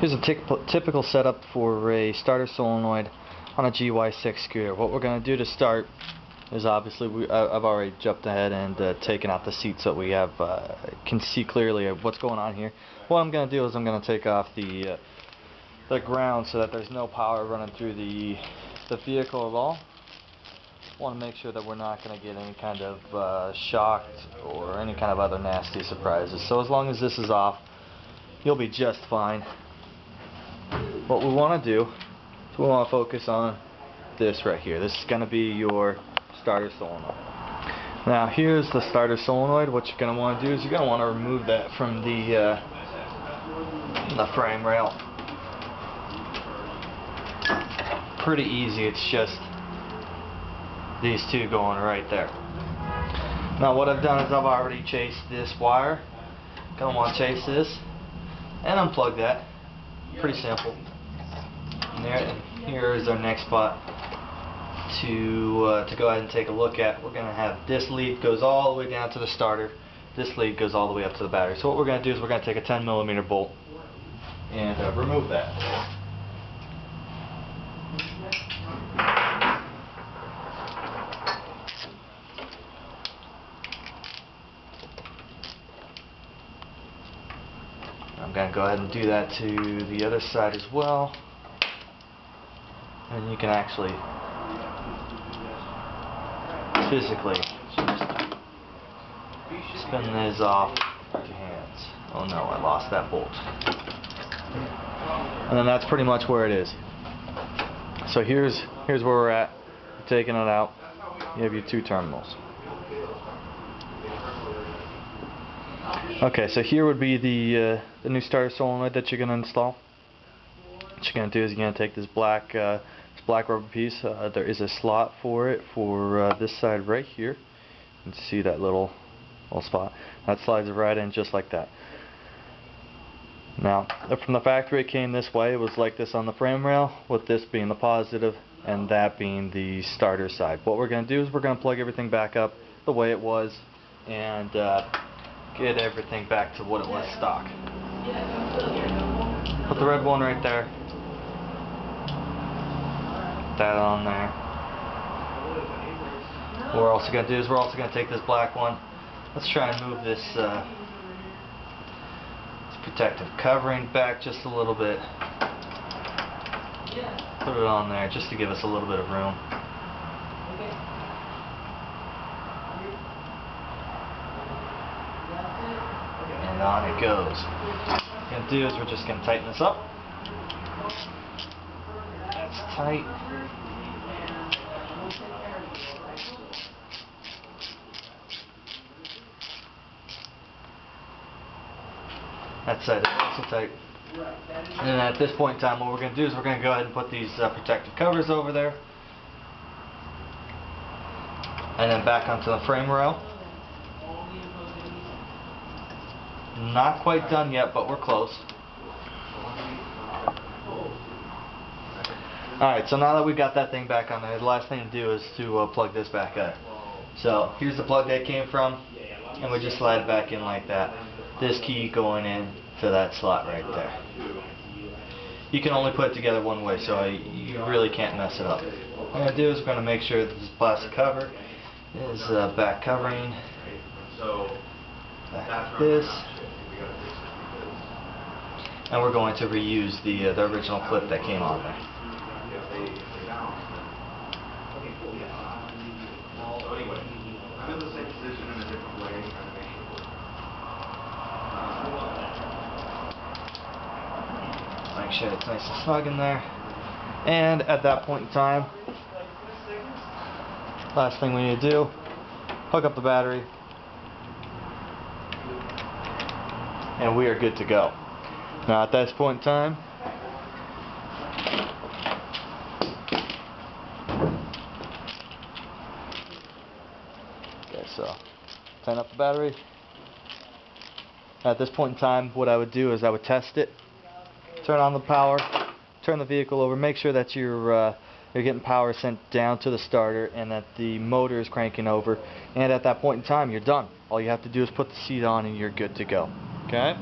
Here's a typical setup for a starter solenoid on a GY6 scooter. What we're going to do to start is obviously I've already jumped ahead and taken out the seat so we have can see clearly what's going on here. What I'm going to do is I'm going to take off the ground so that there's no power running through the vehicle at all. Want to make sure that we're not going to get any kind of shocked or any kind of other nasty surprises. So as long as this is off, you'll be just fine. What we want to do is we want to focus on this right here. This is going to be your starter solenoid. Now here's the starter solenoid. What you're going to want to do is you're going to want to remove that from the frame rail. Pretty easy. It's just these two going right there. Now what I've done is I've already chased this wire. Gonna want to chase this and unplug that. Pretty simple. And here is our next spot to go ahead and take a look at. We're gonna have this lead goes all the way down to the starter. This lead goes all the way up to the battery. So what we're gonna do is we're gonna take a 10mm bolt and remove that. I'm going to go ahead and do that to the other side as well. And you can actually physically just spin this off with your hands. Oh no, I lost that bolt. And then that's pretty much where it is. So here's where we're at. You're taking it out. You have your two terminals. Okay, so here would be the new starter solenoid that you're going to install. What you're going to do is you're going to take this black rubber piece. There is a slot for it for this side right here. You can see that little spot. That slides right in just like that. Now, from the factory it came this way. It was like this on the frame rail, with this being the positive and that being the starter side. What we're going to do is we're going to plug everything back up the way it was and get everything back to what it was stock. Put the red one right there. Put that on there. What we're also going to do is we're also going to take this black one. Let's try and move this protective covering back just a little bit. Put it on there just to give us a little bit of room. And on it goes. What we're going to do is we're just going to tighten this up. That's tight. That side is also tight. And at this point in time, what we're going to do is we're going to go ahead and put these protective covers over there. And then back onto the frame rail. Not quite done yet, but we're close. Alright, so now that we've got that thing back on there, the last thing to do is to plug this back in. So here's the plug that came from, and we just slide it back in like that. This key going in to that slot right there. You can only put it together one way, so you really can't mess it up. What we're going to do is we're going to make sure that this plastic cover is back covering like this. And we're going to reuse the original clip that came on there. Make sure it's nice and snug in there. And at that point in time, last thing we need to do, hook up the battery, and we are good to go. Now at this point in time, okay, so turn up the battery. At this point in time, what I would do is I would test it, turn on the power, turn the vehicle over, make sure that you're getting power sent down to the starter and that the motor is cranking over. And at that point in time, you're done. All you have to do is put the seat on and you're good to go. Okay?